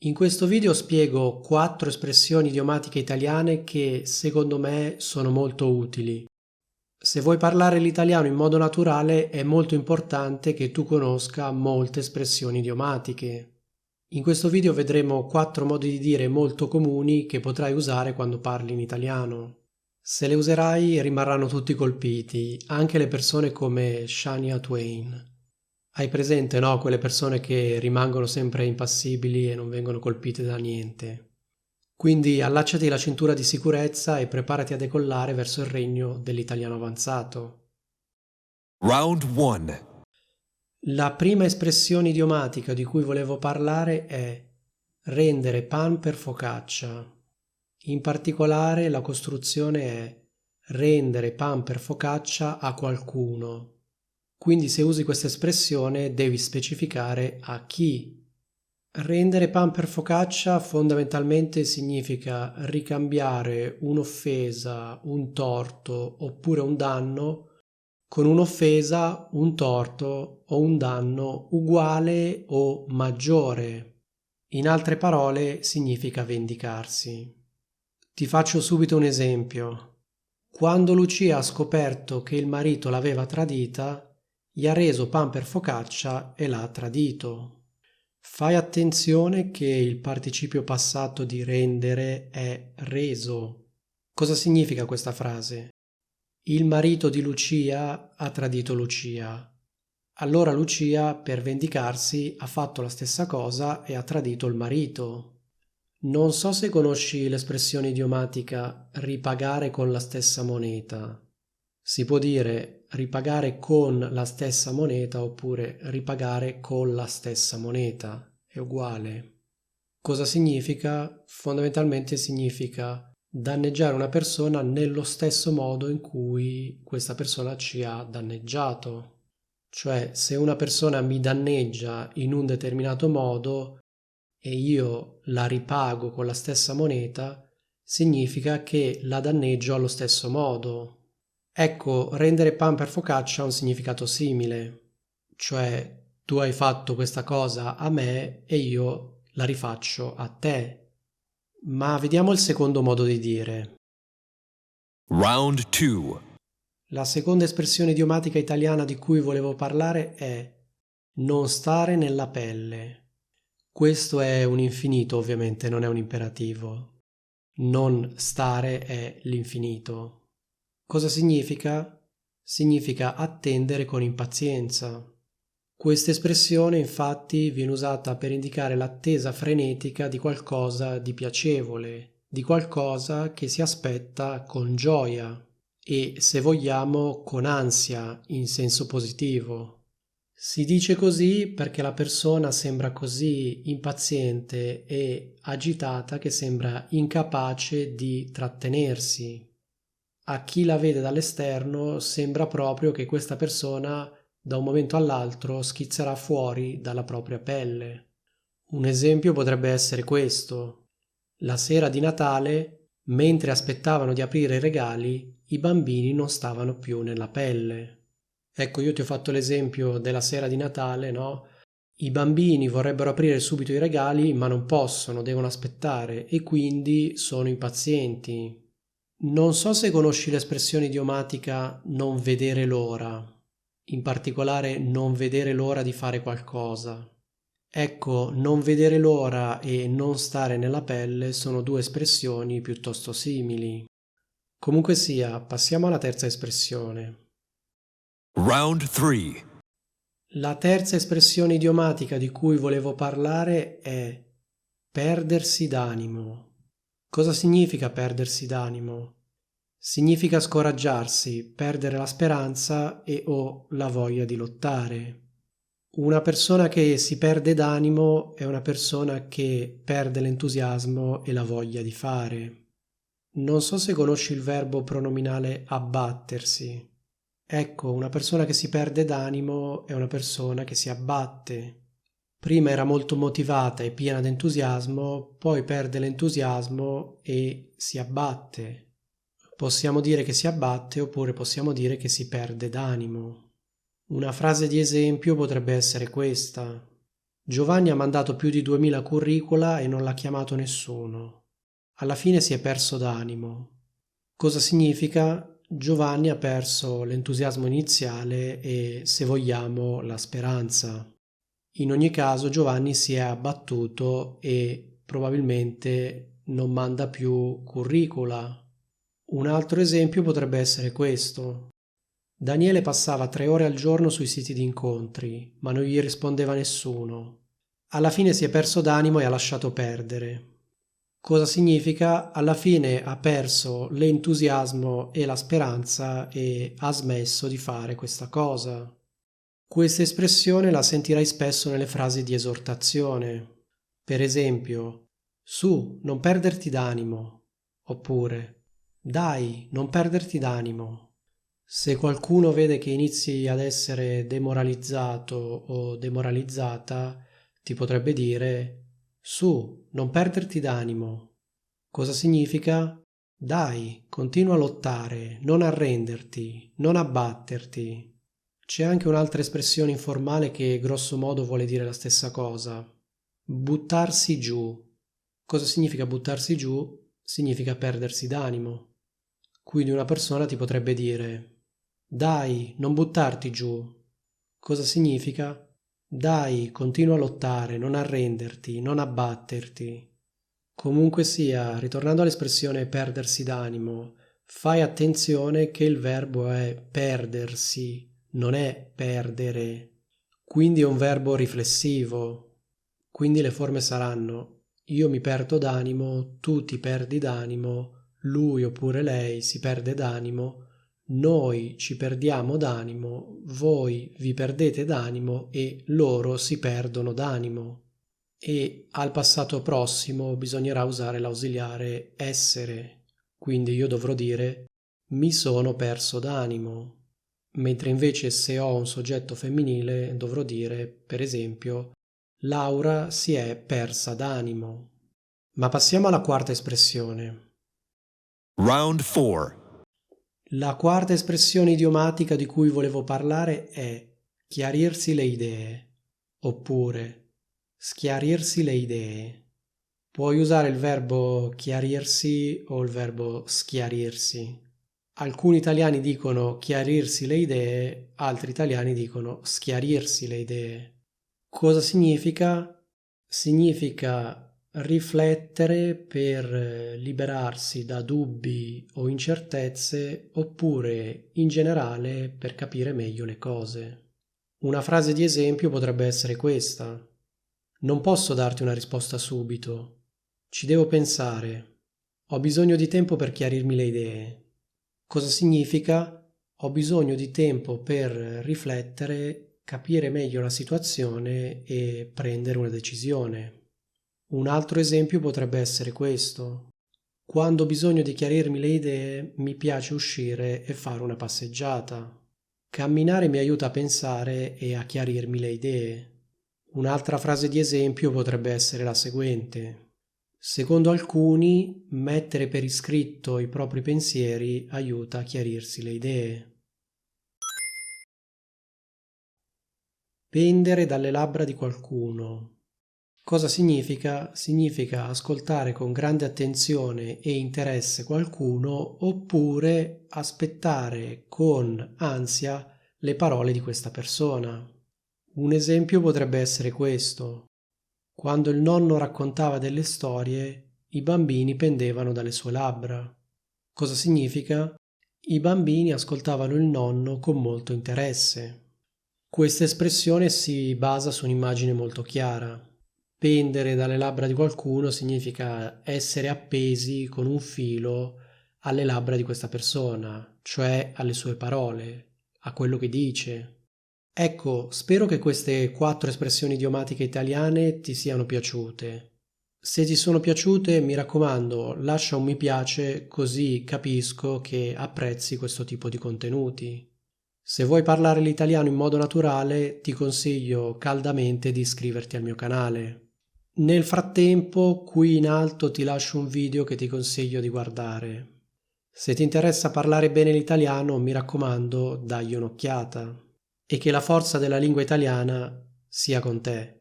In questo video spiego 4 espressioni idiomatiche italiane che secondo me sono molto utili. Se vuoi parlare l'italiano in modo naturale è molto importante che tu conosca molte espressioni idiomatiche. In questo video vedremo 4 modi di dire molto comuni che potrai usare quando parli in italiano. Se le userai rimarranno tutti colpiti, anche le persone come Shania Twain. Hai presente, no? Quelle persone che rimangono sempre impassibili e non vengono colpite da niente. Quindi allacciati la cintura di sicurezza e preparati a decollare verso il regno dell'italiano avanzato. Round 1. La prima espressione idiomatica di cui volevo parlare è rendere pan per focaccia. In particolare la costruzione è rendere pan per focaccia a qualcuno. Quindi se usi questa espressione devi specificare a chi. Rendere pan per focaccia fondamentalmente significa ricambiare un'offesa, un torto oppure un danno con un'offesa, un torto o un danno uguale o maggiore. In altre parole significa vendicarsi. Ti faccio subito un esempio. Quando Lucia ha scoperto che il marito l'aveva tradita, gli ha reso pan per focaccia e l'ha tradito. Fai attenzione che il participio passato di rendere è reso. Cosa significa questa frase? Il marito di Lucia ha tradito Lucia. Allora Lucia, per vendicarsi, ha fatto la stessa cosa e ha tradito il marito. Non so se conosci l'espressione idiomatica ripagare con la stessa moneta. Si può dire ripagare con la stessa moneta oppure ripagare con la stessa moneta. È uguale. Cosa significa? Fondamentalmente significa danneggiare una persona nello stesso modo in cui questa persona ci ha danneggiato. Cioè, se una persona mi danneggia in un determinato modo e io la ripago con la stessa moneta, significa che la danneggio allo stesso modo. Ecco, rendere pan per focaccia ha un significato simile, cioè tu hai fatto questa cosa a me e io la rifaccio a te. Ma vediamo il secondo modo di dire. Round 2. La seconda espressione idiomatica italiana di cui volevo parlare è non stare nella pelle. Questo è un infinito, ovviamente, non è un imperativo. Non stare è l'infinito. Cosa significa? Significa attendere con impazienza. Questa espressione infatti viene usata per indicare l'attesa frenetica di qualcosa di piacevole, di qualcosa che si aspetta con gioia e, se vogliamo, con ansia in senso positivo. Si dice così perché la persona sembra così impaziente e agitata che sembra incapace di trattenersi. A chi la vede dall'esterno sembra proprio che questa persona da un momento all'altro schizzerà fuori dalla propria pelle. Un esempio potrebbe essere questo. La sera di Natale, mentre aspettavano di aprire i regali, i bambini non stavano più nella pelle. Ecco, io ti ho fatto l'esempio della sera di Natale, no? I bambini vorrebbero aprire subito i regali, ma non possono, devono aspettare e quindi sono impazienti. Non so se conosci l'espressione idiomatica non vedere l'ora, in particolare non vedere l'ora di fare qualcosa. Ecco, non vedere l'ora e non stare nella pelle sono due espressioni piuttosto simili. Comunque sia, passiamo alla terza espressione. Round 3. La terza espressione idiomatica di cui volevo parlare è perdersi d'animo. Cosa significa perdersi d'animo? Significa scoraggiarsi, perdere la speranza e o la voglia di lottare. Una persona che si perde d'animo è una persona che perde l'entusiasmo e la voglia di fare. Non so se conosci il verbo pronominale abbattersi. Ecco, una persona che si perde d'animo è una persona che si abbatte. Prima era molto motivata e piena d'entusiasmo, poi perde l'entusiasmo e si abbatte. Possiamo dire che si abbatte oppure possiamo dire che si perde d'animo. Una frase di esempio potrebbe essere questa. Giovanni ha mandato più di 2000 curricula e non l'ha chiamato nessuno. Alla fine si è perso d'animo. Cosa significa? Giovanni ha perso l'entusiasmo iniziale e, se vogliamo, la speranza. In ogni caso, Giovanni si è abbattuto e probabilmente non manda più curricula. Un altro esempio potrebbe essere questo. Daniele passava 3 ore al giorno sui siti di incontri, ma non gli rispondeva nessuno. Alla fine si è perso d'animo e ha lasciato perdere. Cosa significa? Alla fine ha perso l'entusiasmo e la speranza e ha smesso di fare questa cosa. Questa espressione la sentirai spesso nelle frasi di esortazione. Per esempio, su, non perderti d'animo, oppure dai, non perderti d'animo. Se qualcuno vede che inizi ad essere demoralizzato o demoralizzata, ti potrebbe dire su, non perderti d'animo. Cosa significa? Dai, continua a lottare, non arrenderti, non abbatterti. C'è anche un'altra espressione informale che grosso modo vuole dire la stessa cosa. Buttarsi giù. Cosa significa buttarsi giù? Significa perdersi d'animo. Quindi una persona ti potrebbe dire dai, non buttarti giù. Cosa significa? Dai, continua a lottare, non arrenderti, non abbatterti. Comunque sia, ritornando all'espressione perdersi d'animo, fai attenzione che il verbo è perdersi, non è perdere. Quindi è un verbo riflessivo. Quindi le forme saranno io mi perdo d'animo, tu ti perdi d'animo, lui oppure lei si perde d'animo, noi ci perdiamo d'animo, voi vi perdete d'animo e loro si perdono d'animo. E al passato prossimo bisognerà usare l'ausiliare essere, quindi io dovrò dire mi sono perso d'animo, mentre invece se ho un soggetto femminile dovrò dire, per esempio, Laura si è persa d'animo. Ma passiamo alla quarta espressione. Round 4. La quarta espressione idiomatica di cui volevo parlare è chiarirsi le idee, oppure schiarirsi le idee. Puoi usare il verbo chiarirsi o il verbo schiarirsi. Alcuni italiani dicono chiarirsi le idee, altri italiani dicono schiarirsi le idee. Cosa significa? Significa riflettere per liberarsi da dubbi o incertezze oppure in generale per capire meglio le cose. Una frase di esempio potrebbe essere questa. Non posso darti una risposta subito. Ci devo pensare. Ho bisogno di tempo per chiarirmi le idee. Cosa significa? Ho bisogno di tempo per riflettere, capire meglio la situazione e prendere una decisione. Un altro esempio potrebbe essere questo. Quando ho bisogno di chiarirmi le idee, mi piace uscire e fare una passeggiata. Camminare mi aiuta a pensare e a chiarirmi le idee. Un'altra frase di esempio potrebbe essere la seguente. Secondo alcuni, mettere per iscritto i propri pensieri aiuta a chiarirsi le idee. Pendere dalle labbra di qualcuno. Cosa significa? Significa ascoltare con grande attenzione e interesse qualcuno oppure aspettare con ansia le parole di questa persona. Un esempio potrebbe essere questo. Quando il nonno raccontava delle storie, i bambini pendevano dalle sue labbra. Cosa significa? I bambini ascoltavano il nonno con molto interesse. Questa espressione si basa su un'immagine molto chiara. Pendere dalle labbra di qualcuno significa essere appesi con un filo alle labbra di questa persona, cioè alle sue parole, a quello che dice. Ecco, spero che queste 4 espressioni idiomatiche italiane ti siano piaciute. Se ti sono piaciute, mi raccomando, lascia un mi piace così capisco che apprezzi questo tipo di contenuti. Se vuoi parlare l'italiano in modo naturale, ti consiglio caldamente di iscriverti al mio canale. Nel frattempo, qui in alto ti lascio un video che ti consiglio di guardare. Se ti interessa parlare bene l'italiano, mi raccomando, dagli un'occhiata. E che la forza della lingua italiana sia con te.